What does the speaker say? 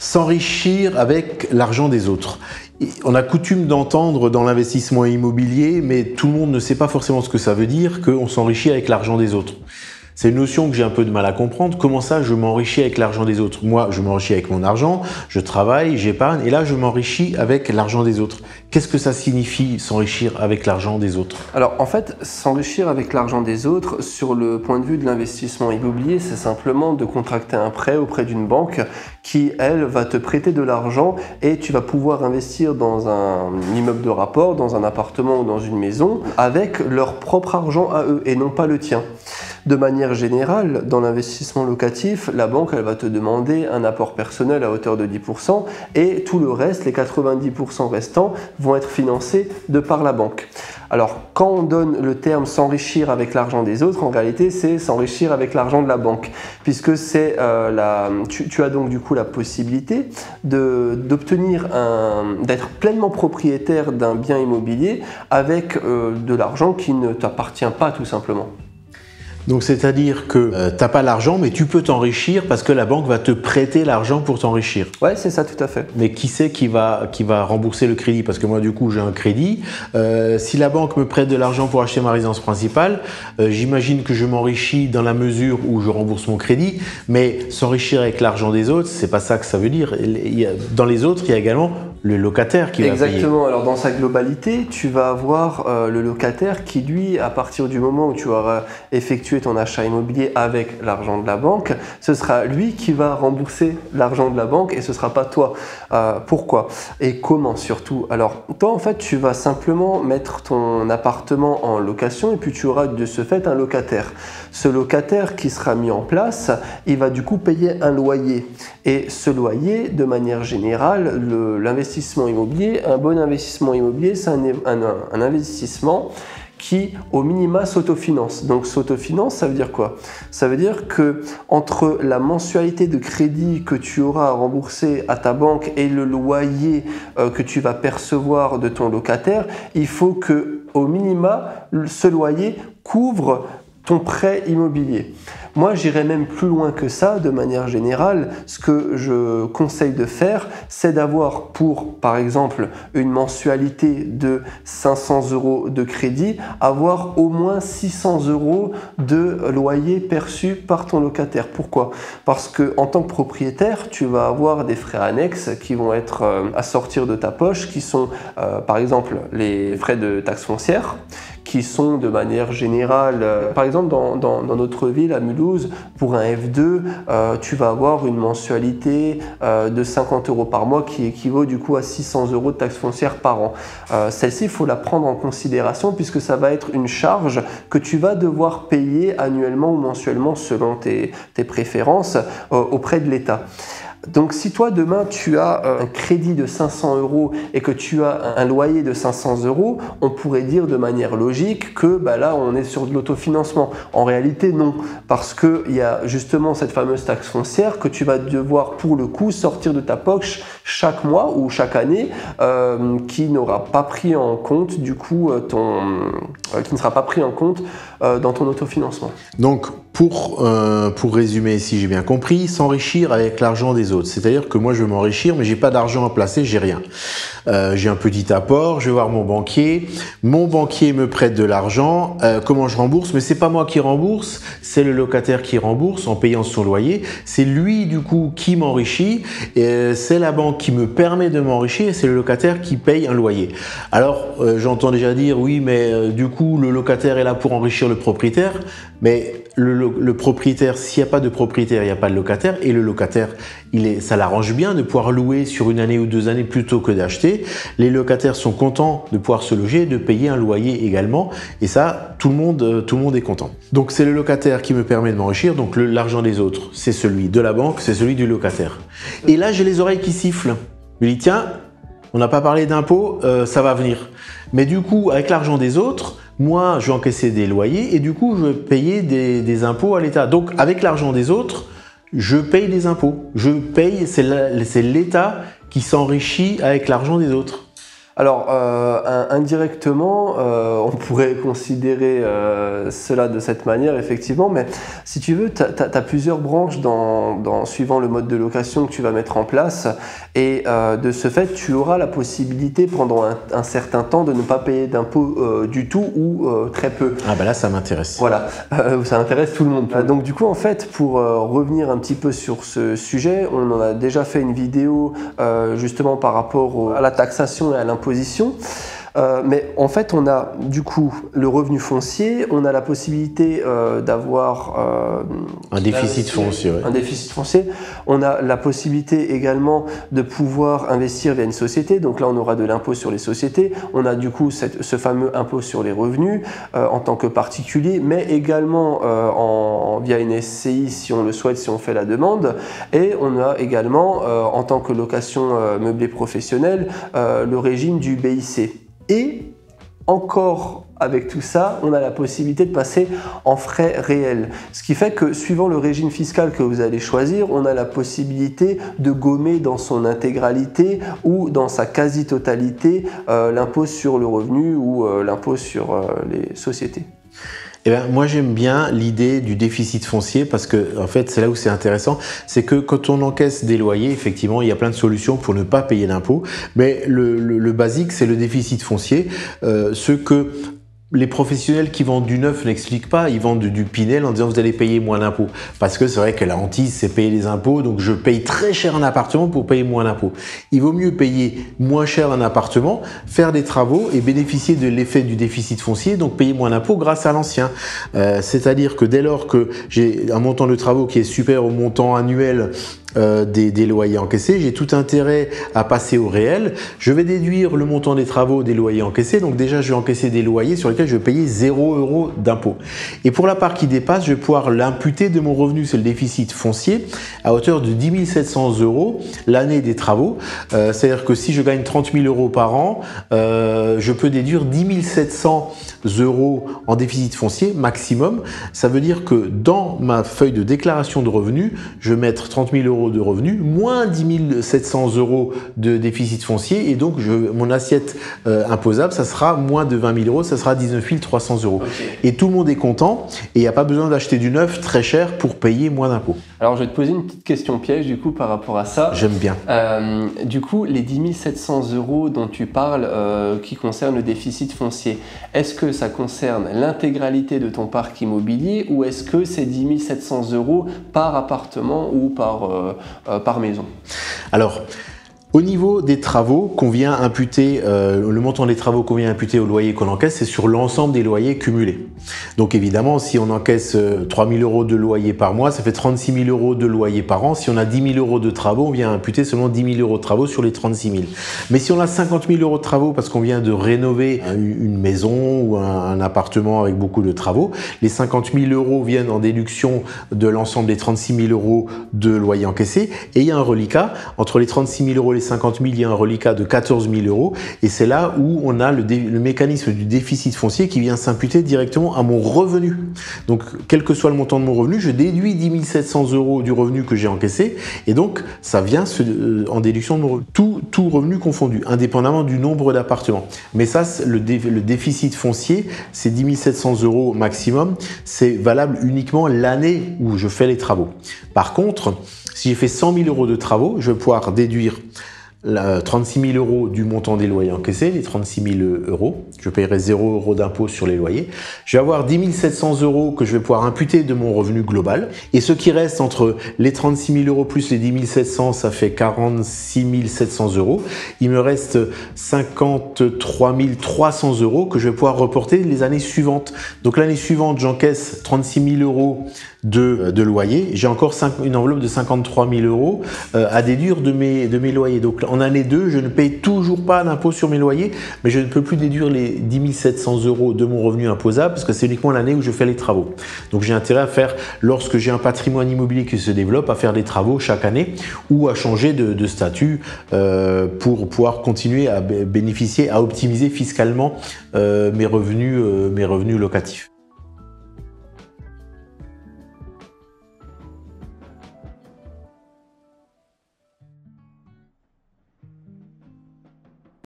S'enrichir avec l'argent des autres. On a coutume d'entendre dans l'investissement immobilier, mais tout le monde ne sait pas forcément ce que ça veut dire, qu'on s'enrichit avec l'argent des autres. C'est une notion que j'ai un peu de mal à comprendre. Comment ça, je m'enrichis avec l'argent des autres? Moi, je m'enrichis avec mon argent, je travaille, j'épargne, et là, je m'enrichis avec l'argent des autres. Qu'est-ce que ça signifie, s'enrichir avec l'argent des autres? Alors, en fait, s'enrichir avec l'argent des autres, sur le point de vue de l'investissement immobilier, c'est simplement de contracter un prêt auprès d'une banque qui, elle, va te prêter de l'argent et tu vas pouvoir investir dans un immeuble de rapport, dans un appartement ou dans une maison, avec leur propre argent à eux et non pas le tien. De manière générale, dans l'investissement locatif, la banque elle va te demander un apport personnel à hauteur de 10% et tout le reste, les 90% restants, vont être financés de par la banque. Alors, quand on donne le terme s'enrichir avec l'argent des autres, en réalité, c'est s'enrichir avec l'argent de la banque, puisque c'est tu as donc du coup la possibilité d'obtenir d'être pleinement propriétaire d'un bien immobilier avec de l'argent qui ne t'appartient pas tout simplement. Donc, c'est-à-dire que tu n'as pas l'argent, mais tu peux t'enrichir parce que la banque va te prêter l'argent pour t'enrichir. Ouais, c'est ça, tout à fait. Mais qui c'est qui va rembourser le crédit? Parce que moi, du coup, j'ai un crédit. Si la banque me prête de l'argent pour acheter ma résidence principale, j'imagine que je m'enrichis dans la mesure où je rembourse mon crédit. Mais s'enrichir avec l'argent des autres, c'est pas ça que ça veut dire. Dans les autres, il y a également le locataire qui va payer. Exactement. Alors, dans sa globalité, tu vas avoir le locataire qui, lui, à partir du moment où tu auras effectué ton achat immobilier avec l'argent de la banque, ce sera lui qui va rembourser l'argent de la banque et ce ne sera pas toi. Pourquoi et comment surtout? Alors, toi, en fait, tu vas simplement mettre ton appartement en location et puis tu auras de ce fait un locataire. Ce locataire qui sera mis en place, il va du coup payer un loyer. Et ce loyer, de manière générale, l'investissement immobilier, un bon investissement immobilier, c'est un investissement qui, au minima, s'autofinance. Donc, s'autofinance, ça veut dire quoi? Ça veut dire que entre la mensualité de crédit que tu auras à rembourser à ta banque et le loyer que tu vas percevoir de ton locataire, il faut que, au minima, ce loyer couvre ton prêt immobilier. Moi, j'irais même plus loin que ça. De manière générale, ce que je conseille de faire, c'est d'avoir pour, par exemple, une mensualité de 500 € de crédit, avoir au moins 600 € de loyer perçu par ton locataire. Pourquoi? Parce que en tant que propriétaire, tu vas avoir des frais annexes qui vont être à sortir de ta poche, qui sont, par exemple, les frais de taxe foncière, qui sont de manière générale, par exemple dans notre ville à Mulhouse, pour un F2, tu vas avoir une mensualité de 50 € par mois qui équivaut du coup à 600 € de taxe foncière par an. Celle-ci, il faut la prendre en considération puisque ça va être une charge que tu vas devoir payer annuellement ou mensuellement selon tes préférences auprès de l'État. Donc si toi demain tu as un crédit de 500 € et que tu as un loyer de 500 €, on pourrait dire de manière logique que là on est sur de l'autofinancement. En réalité non, parce qu'il y a justement cette fameuse taxe foncière que tu vas devoir pour le coup sortir de ta poche chaque mois ou chaque année qui n'aura pas pris en compte du coup qui ne sera pas pris en compte dans ton autofinancement. Donc pour résumer, si j'ai bien compris, s'enrichir avec l'argent des autres. C'est-à-dire que moi, je veux m'enrichir, mais j'ai pas d'argent à placer, j'ai rien. J'ai un petit apport, je vais voir mon banquier me prête de l'argent, comment je rembourse? Mais c'est pas moi qui rembourse, c'est le locataire qui rembourse en payant son loyer. C'est lui, du coup, qui m'enrichit, et c'est la banque qui me permet de m'enrichir, et c'est le locataire qui paye un loyer. Alors, j'entends déjà dire, oui, mais du coup, le locataire est là pour enrichir le propriétaire, mais le propriétaire, s'il n'y a pas de propriétaire, il n'y a pas de locataire, et le locataire, ça l'arrange bien de pouvoir louer sur 1 année ou 2 années plutôt que d'acheter. Les locataires sont contents de pouvoir se loger, de payer un loyer également, et ça, tout le monde est content. Donc c'est le locataire qui me permet de m'enrichir, donc l'argent des autres, c'est celui de la banque, c'est celui du locataire. Et là, j'ai les oreilles qui sifflent. Je me dis, tiens, on n'a pas parlé d'impôts, ça va venir. Mais du coup, avec l'argent des autres, moi, je vais encaisser des loyers et du coup, je vais payer des impôts à l'État. Donc, avec l'argent des autres, je paye des impôts. C'est l'État qui s'enrichit avec l'argent des autres. Alors, indirectement, on pourrait considérer cela de cette manière, effectivement, mais si tu veux, tu as plusieurs branches suivant le mode de location que tu vas mettre en place, et de ce fait, tu auras la possibilité pendant un certain temps de ne pas payer d'impôts du tout ou très peu. Ah ben là, ça m'intéresse. Voilà, ça intéresse tout le monde. Donc du coup, en fait, pour revenir un petit peu sur ce sujet, on en a déjà fait une vidéo justement par rapport à la taxation et à l'imposition. Mais en fait, on a du coup le revenu foncier, on a la possibilité d'avoir un déficit foncier. Ouais. Un déficit foncier. On a la possibilité également de pouvoir investir via une société. Donc là, on aura de l'impôt sur les sociétés. On a du coup ce fameux impôt sur les revenus en tant que particulier, mais également via une SCI si on le souhaite, si on fait la demande. Et on a également, en tant que location meublée professionnelle, le régime du BIC. Et encore avec tout ça, on a la possibilité de passer en frais réels. Ce qui fait que suivant le régime fiscal que vous allez choisir, on a la possibilité de gommer dans son intégralité ou dans sa quasi-totalité l'impôt sur le revenu ou l'impôt sur les sociétés. Eh ben, moi, j'aime bien l'idée du déficit foncier parce que, en fait, c'est là où c'est intéressant. C'est que quand on encaisse des loyers, effectivement, il y a plein de solutions pour ne pas payer d'impôts. Mais le basique, c'est le déficit foncier. Ce que les professionnels qui vendent du neuf n'expliquent pas, ils vendent du Pinel en disant vous allez payer moins d'impôts. Parce que c'est vrai que la hantise, c'est payer les impôts, donc je paye très cher un appartement pour payer moins d'impôts. Il vaut mieux payer moins cher un appartement, faire des travaux et bénéficier de l'effet du déficit foncier, donc payer moins d'impôts grâce à l'ancien. C'est-à-dire que dès lors que j'ai un montant de travaux qui est supérieur au montant annuel des loyers encaissés, j'ai tout intérêt à passer au réel. Je vais déduire le montant des travaux des loyers encaissés, donc déjà je vais encaisser des loyers sur lesquels je vais payer 0 € d'impôt. Et pour la part qui dépasse, je vais pouvoir l'imputer de mon revenu, c'est le déficit foncier, à hauteur de 10 700 € l'année des travaux. C'est-à-dire que si je gagne 30 000 € par an, je peux déduire 10 700 € en déficit foncier maximum. Ça veut dire que dans ma feuille de déclaration de revenus, je vais mettre 30 000 € de revenus, moins 10 700 € de déficit foncier, et donc mon assiette imposable, ça sera moins de 20 000 €, ça sera 19 300 €. Okay. Et tout le monde est content, et il n'y a pas besoin d'acheter du neuf très cher pour payer moins d'impôts. Alors je vais te poser une petite question piège du coup par rapport à ça. J'aime bien. Du coup, les 10 700 € dont tu parles qui concernent le déficit foncier, est-ce que ça concerne l'intégralité de ton parc immobilier ou est-ce que c'est 10 700 € par appartement ou par maison? Alors, au niveau des travaux qu'on vient imputer, le montant des travaux qu'on vient imputer au loyer qu'on encaisse, c'est sur l'ensemble des loyers cumulés. Donc évidemment, si on encaisse 3 000 € de loyer par mois, ça fait 36 000 € de loyer par an. Si on a 10 000 € de travaux, on vient imputer seulement 10 000 € de travaux sur les 36 000. Mais si on a 50 000 € de travaux parce qu'on vient de rénover une maison ou un appartement avec beaucoup de travaux, les 50 000 € viennent en déduction de l'ensemble des 36 000 € de loyer encaissé. Et il y a un reliquat entre les 36 000 € et les 50 000, il y a un reliquat de 14 000 €, et c'est là où on a le mécanisme du déficit foncier qui vient s'imputer directement à mon revenu. Donc, quel que soit le montant de mon revenu, je déduis 10 700 € du revenu que j'ai encaissé, et donc ça vient en déduction de mon revenu, tout revenu confondu, indépendamment du nombre d'appartements. Mais ça, le déficit foncier, c'est 10 700 € maximum, c'est valable uniquement l'année où je fais les travaux. Par contre, si j'ai fait 100 000 € de travaux, je vais pouvoir déduire 36 000 € du montant des loyers encaissés, les 36 000 €. Je paierai 0 € d'impôt sur les loyers. Je vais avoir 10 700 € que je vais pouvoir imputer de mon revenu global. Et ce qui reste entre les 36 000 € plus les 10 700, ça fait 46 700 €. Il me reste 53 300 € que je vais pouvoir reporter les années suivantes. Donc l'année suivante, j'encaisse 36 000 € de loyer. J'ai encore une enveloppe de 53 000 € à déduire de mes loyers. Donc en année 2, je ne paye toujours pas d'impôt sur mes loyers, mais je ne peux plus déduire les 10 700 € de mon revenu imposable parce que c'est uniquement l'année où je fais les travaux. Donc j'ai intérêt à faire, lorsque j'ai un patrimoine immobilier qui se développe, à faire des travaux chaque année ou à changer de statut pour pouvoir continuer à bénéficier, à optimiser fiscalement mes revenus locatifs.